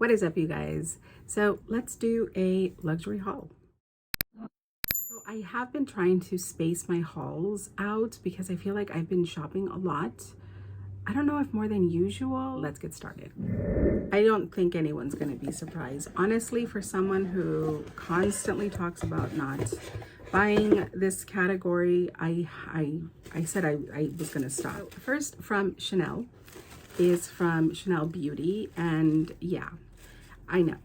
What is up, you guys? So let's do a luxury haul. So I have been trying to space my hauls out because I feel like I've been shopping a lot. I don't know if more than usual. Let's get started. I don't think anyone's going to be surprised. Honestly, for someone who constantly talks about not buying this category, I said I was going to stop. First, from Chanel, is from Chanel Beauty, and yeah, I know.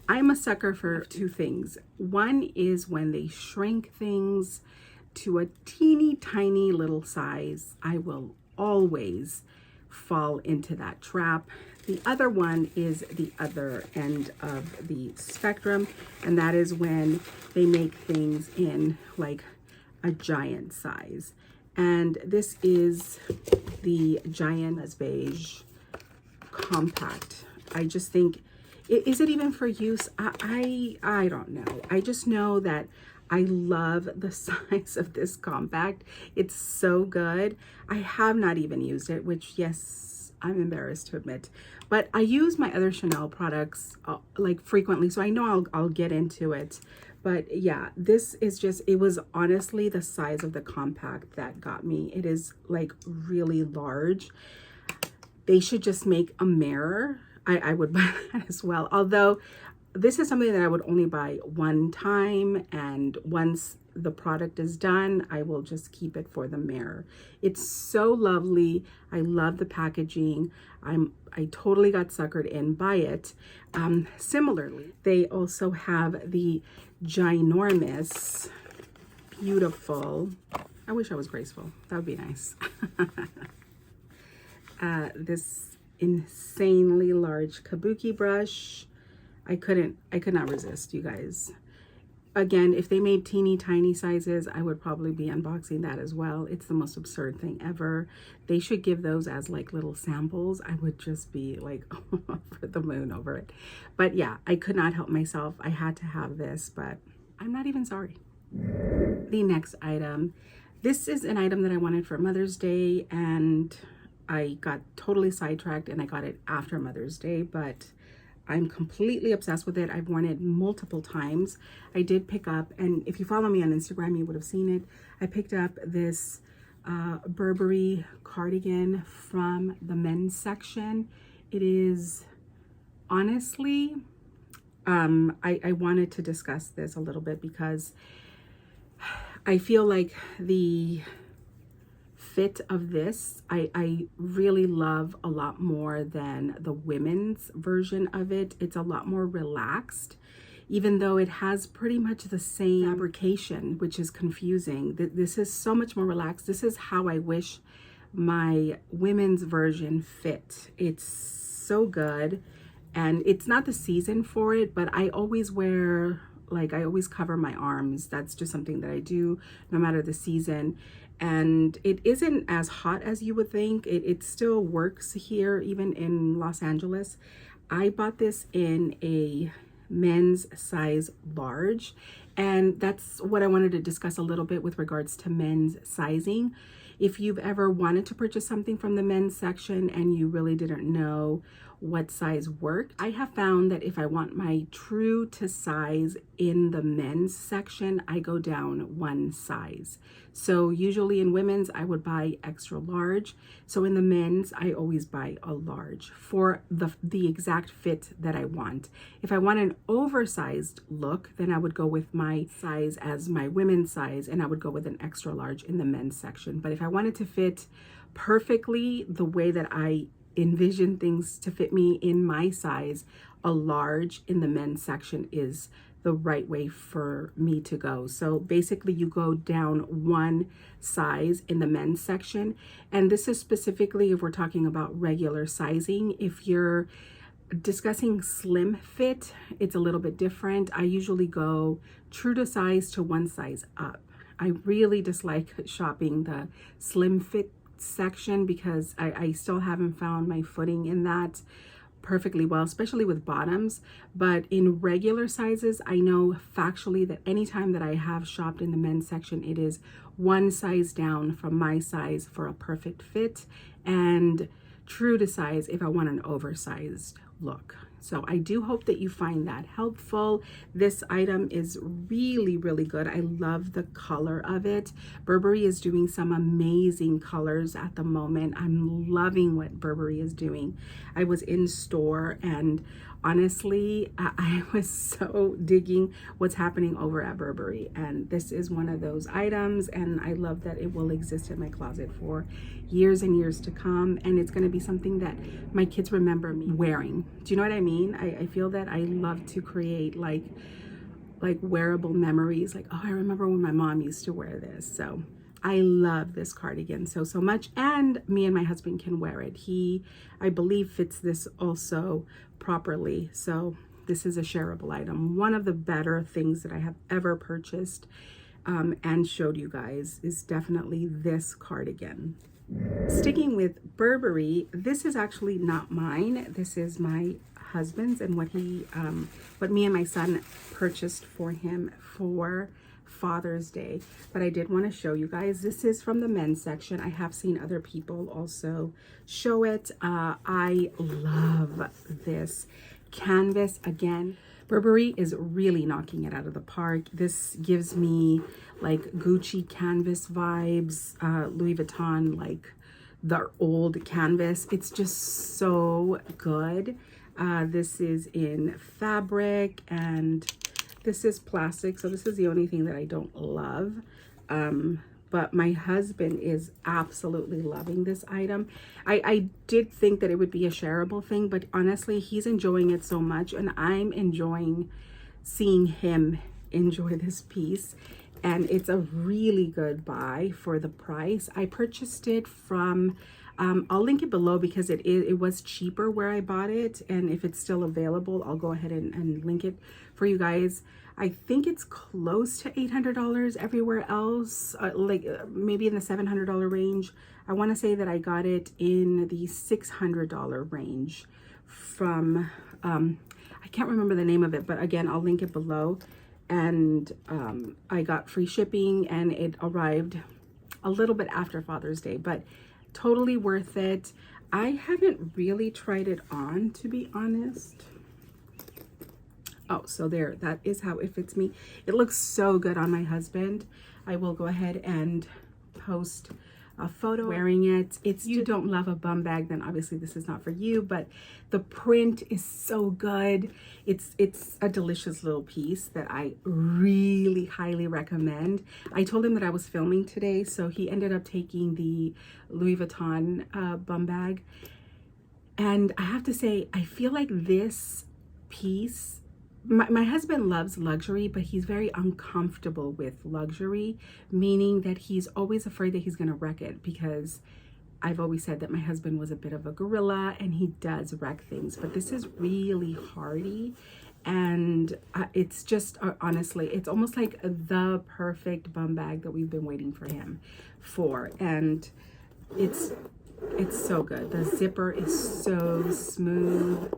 I'm a sucker for two things. One is when they shrink things to a teeny tiny little size. I will always fall into that trap. The other one is the other end of the spectrum, and that is when they make things in like a giant size. And this is the Giant Beige Compact. I just think, is it even for use? I don't know. I just know that I love the size of this compact. It's so good. I have not even used it, which, yes, I'm embarrassed to admit, but I use my other Chanel products like frequently, so I know I'll get into it. But yeah, this is just, it was honestly the size of the compact that got me. It is like really large. They should just make a mirror. I would buy that as well. Although this is something that I would only buy one time, and once the product is done, I will just keep it for the mirror. It's so lovely. I love the packaging. I totally got suckered in by it. Similarly, they also have the ginormous, beautiful, I wish I was graceful. That would be nice. This insanely large kabuki brush. I could not resist, you guys. Again, if they made teeny tiny sizes, I would probably be unboxing that as well. It's the most absurd thing ever. They should give those as like little samples. I would just be like over the moon over it. But yeah, I could not help myself. I had to have this, but I'm not even sorry. The next item. This is an item that I wanted for Mother's Day, and I got totally sidetracked and I got it after Mother's Day, but I'm completely obsessed with it. I've worn it multiple times. I did pick up, and if you follow me on Instagram, you would have seen it. I picked up this Burberry cardigan from the men's section. It is honestly, I wanted to discuss this a little bit because I feel like the fit of this I really love a lot more than the women's version of it. It's a lot more relaxed, even though it has pretty much the same fabrication, which is confusing. This is so much more relaxed. This is how I wish my women's version fit. It's so good, and it's not the season for it, but I always wear, like, I always cover my arms. That's just something that I do no matter the season. And it isn't as hot as you would think. It still works here, even in Los Angeles. I bought this in a men's size large, and that's what I wanted to discuss a little bit with regards to men's sizing. If you've ever wanted to purchase something from the men's section and you really didn't know what size worked, I have found that if I want my true to size in the men's section, I go down one size. So usually in women's, I would buy extra large. So in the men's, I always buy a large for the exact fit that I want. If I want an oversized look, then I would go with my size as my women's size, and I would go with an extra large in the men's section. But if I wanted to fit perfectly the way that I envision things to fit me in my size, a large in the men's section is the right way for me to go. So basically you go down one size in the men's section. And this is specifically if we're talking about regular sizing. If you're discussing slim fit, it's a little bit different. I usually go true to size to one size up. I really dislike shopping the slim fit section because I still haven't found my footing in that perfectly well, especially with bottoms. But in regular sizes, I know factually that anytime that I have shopped in the men's section, it is one size down from my size for a perfect fit, and true to size if I want an oversized look. So I do hope that you find that helpful. This item is really, really good. I love the color of it. Burberry is doing some amazing colors at the moment. I'm loving what Burberry is doing. I was in store and honestly, I was so digging what's happening over at Burberry, and this is one of those items, and I love that it will exist in my closet for years and years to come, and it's going to be something that my kids remember me wearing. Do you know what I mean? I feel that I love to create like wearable memories, like, oh, I remember when my mom used to wear this. So I love this cardigan so much, and me and my husband can wear it. He, I believe, fits this also properly. So this is a shareable item. One of the better things that I have ever purchased and showed you guys is definitely this cardigan. Sticking with Burberry, this is actually not mine. This is my husband's, and what me and my son purchased for him for Father's Day. But I did want to show you guys. This is from the men's section. I have seen other people also show it. I love this canvas. Again, Burberry is really knocking it out of the park. This gives me like Gucci canvas vibes, Louis Vuitton, like the old canvas. It's just so good. This is in fabric and this is plastic, so this is the only thing that I don't love. But my husband is absolutely loving this item. I did think that it would be a shareable thing, but honestly, he's enjoying it so much, and I'm enjoying seeing him enjoy this piece. And it's a really good buy for the price. I purchased it from, I'll link it below because it was cheaper where I bought it. And if it's still available, I'll go ahead and link it for you guys. I think it's close to $800 everywhere else, maybe in the $700 range. I want to say that I got it in the $600 range from, I can't remember the name of it, but again, I'll link it below. And I got free shipping, and it arrived a little bit after Father's Day, but totally worth it. I haven't really tried it on, to be honest. Oh, so there, that is how it fits me. It looks so good on my husband. I will go ahead and post a photo wearing it. If you don't love a bum bag, then obviously this is not for you, but the print is so good. It's a delicious little piece that I really highly recommend. I told him that I was filming today, so he ended up taking the Louis Vuitton bum bag. And I have to say, I feel like this piece, my husband loves luxury, but he's very uncomfortable with luxury, meaning that he's always afraid that he's going to wreck it, because I've always said that my husband was a bit of a gorilla and he does wreck things. But this is really hardy, and it's just honestly, it's almost like the perfect bum bag that we've been waiting for him for. And it's so good. The zipper is so smooth.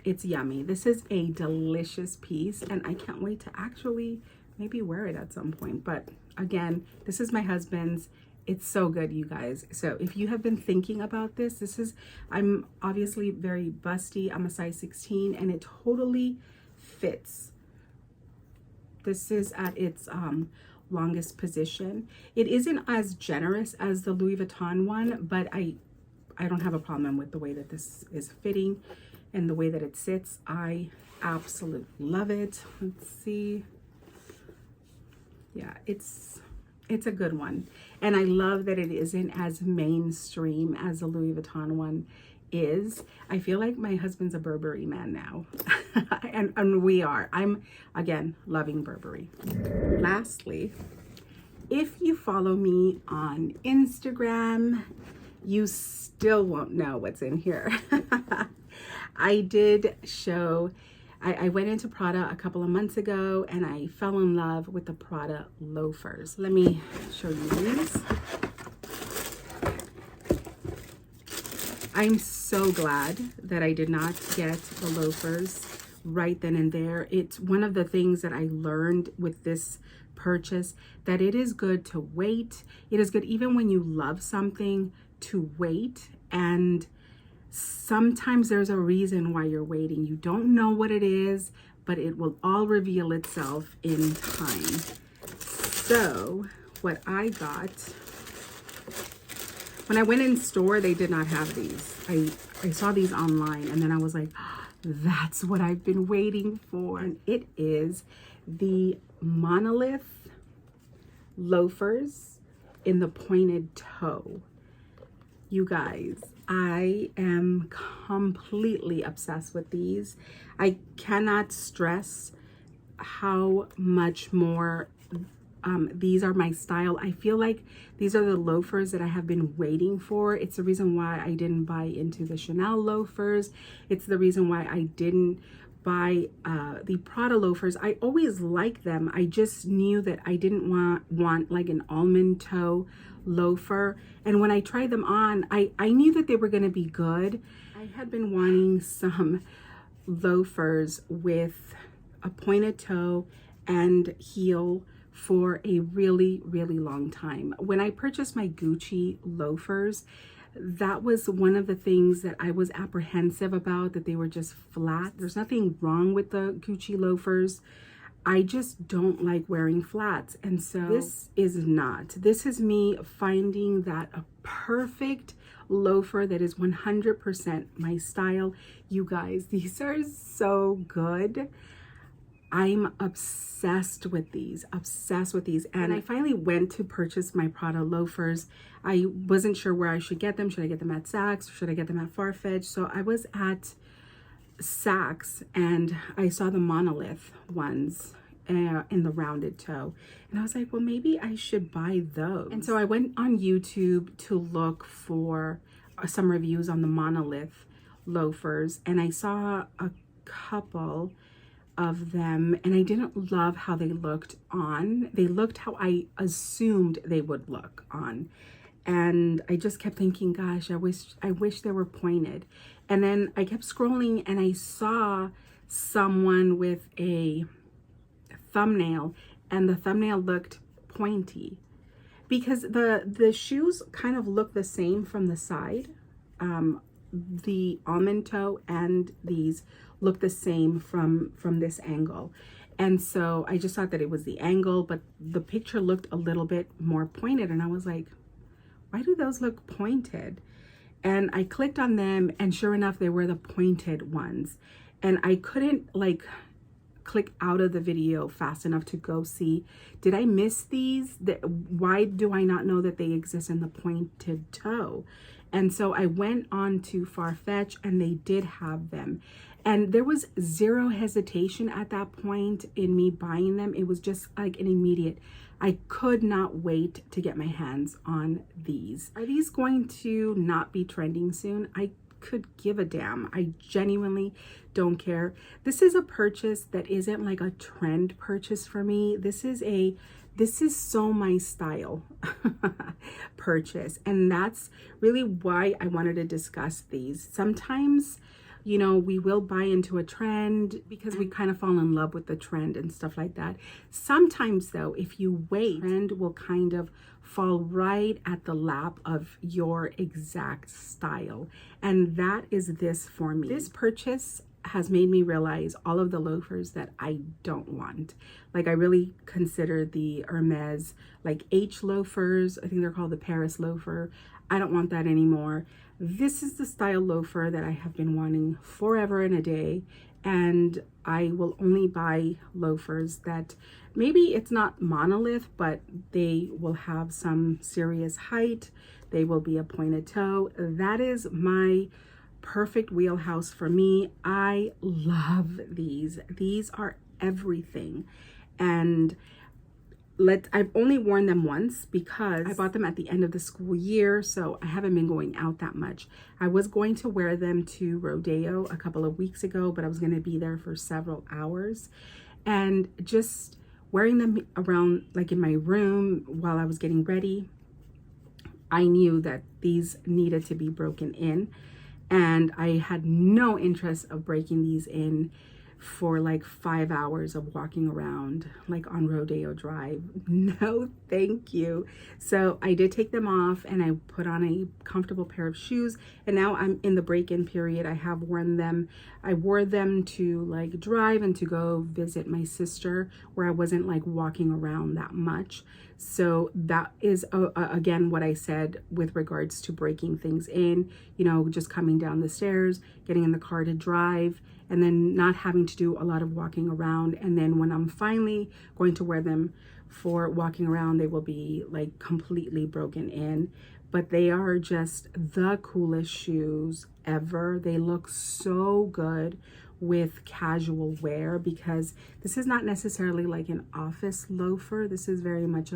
It's yummy. This is a delicious piece, and I can't wait to actually maybe wear it at some point. But again, this is my husband's. It's so good, you guys. So if you have been thinking about this, I'm obviously very busty. I'm a size 16, and it totally fits. This is at its longest position. It isn't as generous as the Louis Vuitton one, but I don't have a problem with the way that this is fitting and the way that it sits. I absolutely love it. Let's see. Yeah, it's a good one. And I love that it isn't as mainstream as the Louis Vuitton one is. I feel like my husband's a Burberry man now. and we are. I'm, again, loving Burberry. Lastly, if you follow me on Instagram, you still won't know what's in here. I did show, I went into Prada a couple of months ago, and I fell in love with the Prada loafers. Let me show you these. I'm so glad that I did not get the loafers right then and there. It's one of the things that I learned with this purchase, that it is good to wait. It is good even when you love something to wait and sometimes there's a reason why you're waiting. You don't know what it is, but it will all reveal itself in time. So what I got, when I went in store, they did not have these. I saw these online, and then I was like, that's what I've been waiting for. And it is the Monolith loafers in the pointed toe. You guys, I am completely obsessed with these. I cannot stress how much more these are my style. I feel like these are the loafers that I have been waiting for. It's the reason why I didn't buy into the Chanel loafers. It's the reason why I didn't buy the Prada loafers. I always liked them. I just knew that I didn't want like an almond toe loafer. And when I tried them on, I knew that they were going to be good. I had been wanting some loafers with a pointed toe and heel for a really, really long time. When I purchased my Gucci loafers, that was one of the things that I was apprehensive about, that they were just flat. There's nothing wrong with the Gucci loafers. I just don't like wearing flats. And so this is not. This is me finding that a perfect loafer that is 100% my style. You guys, these are so good. I'm obsessed with these, And I finally went to purchase my Prada loafers. I wasn't sure where I should get them. Should I get them at Saks? Should I get them at Farfetch? So I was at Saks and I saw the Monolith ones in the rounded toe. And I was like, well, maybe I should buy those. And so I went on YouTube to look for some reviews on the Monolith loafers. And I saw a couple of them, and I didn't love how they looked on. They looked how I assumed they would look on. And I just kept thinking, gosh, I wish they were pointed. And then I kept scrolling and I saw someone with a thumbnail, and the thumbnail looked pointy because the shoes kind of look the same from the side. The almond toe and these look the same from this angle. And so I just thought that it was the angle, but the picture looked a little bit more pointed. And I was like, why do those look pointed? And I clicked on them, and sure enough, they were the pointed ones. And I couldn't like click out of the video fast enough to go see, did I miss these? Why do I not know that they exist in the pointed toe? And so I went on to Farfetch, and they did have them. And there was zero hesitation at that point in me buying them. It was just like an immediate, I could not wait to get my hands on these. Are these going to not be trending soon? I could give a damn. I genuinely don't care. This is a purchase that isn't like a trend purchase for me. This is so my style purchase. And that's really why I wanted to discuss these. Sometimes, you know, we will buy into a trend because we kind of fall in love with the trend and stuff like that. Sometimes though, if you wait, the trend will kind of fall right at the lap of your exact style. And that is this for me. This purchase has made me realize all of the loafers that I don't want. Like I really consider the Hermes like H loafers. I think they're called the Paris loafer. I don't want that anymore. This is the style loafer that I have been wanting forever and a day. And I will only buy loafers that maybe it's not monolith, but they will have some serious height. They will be a pointed toe. That is my perfect wheelhouse for me. I love these. These are everything. And I've only worn them once because I bought them at the end of the school year, so I haven't been going out that much. I was going to wear them to Rodeo a couple of weeks ago, but I was going to be there for several hours. And just wearing them around like in my room while I was getting ready, I knew that these needed to be broken in. And I had no interest of breaking these in for like 5 hours of walking around like on Rodeo Drive. No, thank you. So I did take them off and I put on a comfortable pair of shoes, and now I'm in the break-in period. I have worn them. I wore them to like drive and to go visit my sister where I wasn't like walking around that much. So that is again what I said with regards to breaking things in, you know, just coming down the stairs, getting in the car to drive, and then not having to do a lot of walking around. And then when I'm finally going to wear them for walking around, they will be like completely broken in. But they are just the coolest shoes ever. They look so good with casual wear, because this is not necessarily like an office loafer. This is very much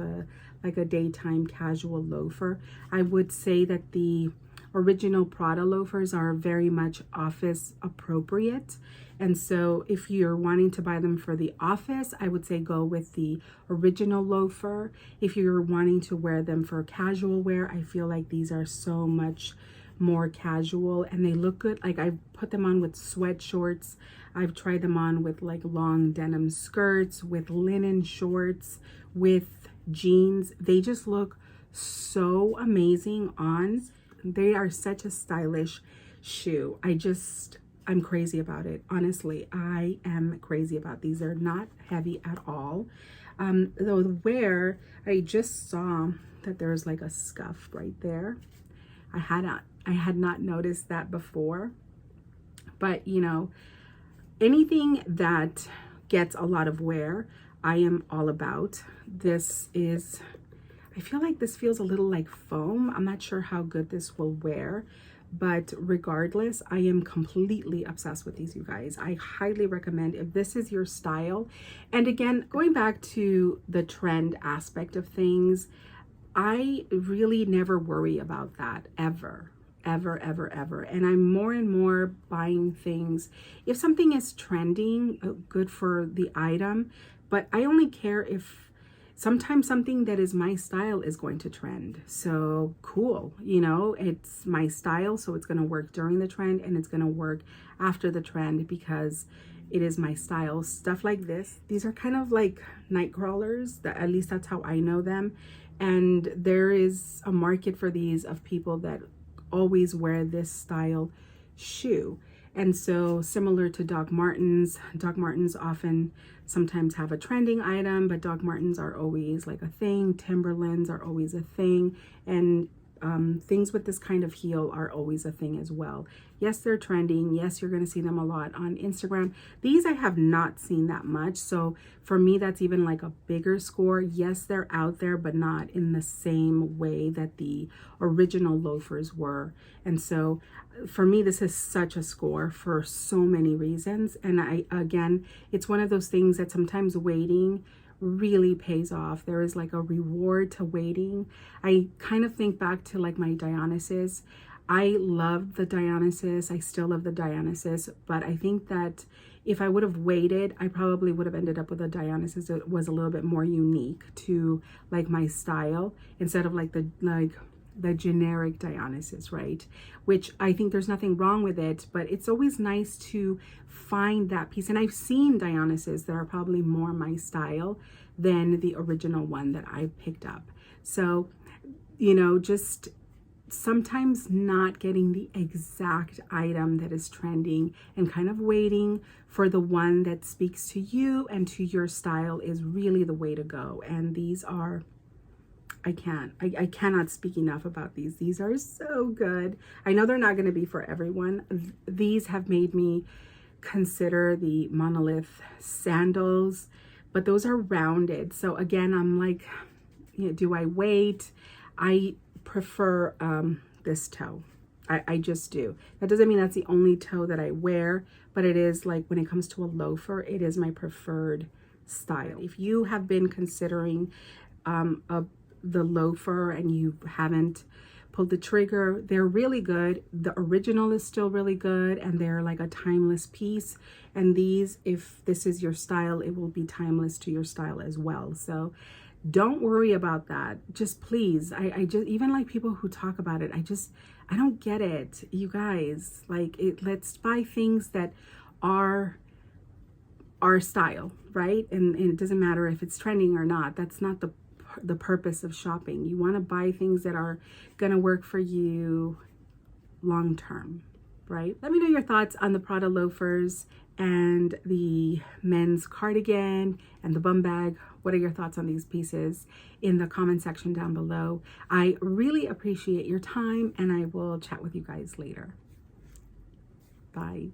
like a daytime casual loafer. I would say that the original Prada loafers are very much office appropriate. And so if you're wanting to buy them for the office, I would say go with the original loafer. If you're wanting to wear them for casual wear, I feel like these are so much more casual and they look good. Like I've put them on with sweat shorts. I've tried them on with like long denim skirts, with linen shorts, with jeans. They just look so amazing on. They are such a stylish shoe. I'm crazy about it. Honestly, I am crazy about these. They're not heavy at all. Though the wear, I just saw that there's like a scuff right there. I had not noticed that before, but you know, anything that gets a lot of wear, I am all about. I feel like this feels a little like foam. I'm not sure how good this will wear, but regardless, I am completely obsessed with these, you guys. I highly recommend if this is your style. And again, going back to the trend aspect of things, I really never worry about that ever. And I'm more and more buying things. If something is trending, good for the item, but I only care if sometimes something that is my style is going to trend. So cool, you know, it's my style, so it's going to work during the trend and it's going to work after the trend because it is my style. Stuff like this, these are kind of like night crawlers, at least that's how I know them. And there is a market for these of people that always wear this style shoe. And so similar to Doc Martens often sometimes have a trending item, but Doc Martens are always like a thing. Timberlands are always a thing. And things with this kind of heel are always a thing as well. Yes, they're trending. Yes, you're going to see them a lot on Instagram. These I have not seen that much. So for me, that's even like a bigger score. Yes, they're out there, but not in the same way that the original loafers were. And so for me, this is such a score for so many reasons. And again, it's one of those things that sometimes waiting really pays off. There is like a reward to waiting. I kind of think back to like my Dionysus. I loved the Dionysus. I still love the Dionysus, but I think that if I would have waited, I probably would have ended up with a Dionysus that was a little bit more unique to like my style instead of like the generic Dionysus, right? Which I think there's nothing wrong with it, but it's always nice to find that piece. And I've seen Dionysus that are probably more my style than the original one that I picked up. So, you know, just sometimes not getting the exact item that is trending and kind of waiting for the one that speaks to you and to your style is really the way to go. And these are, I cannot speak enough about these. These are so good. I know they're not going to be for everyone. These have made me consider the Monolith sandals, but those are rounded. So again, I'm like, you know, do I wait? I prefer this toe. I just do. That doesn't mean that's the only toe that I wear, but it is like when it comes to a loafer, it is my preferred style. If you have been considering the loafer and you haven't pulled the trigger, they're really good. The original is still really good and they're like a timeless piece. And these, if this is your style, it will be timeless to your style as well. So don't worry about that. Just please, I just, even like people who talk about it, I don't get it, you guys. Like, let's buy things that are our style, right? And it doesn't matter if it's trending or not. That's not the purpose of shopping. You want to buy things that are going to work for you long term, right? Let me know your thoughts on the Prada loafers and the men's cardigan and the bum bag. What are your thoughts on these pieces in the comment section down below? I really appreciate your time, and I will chat with you guys later. Bye.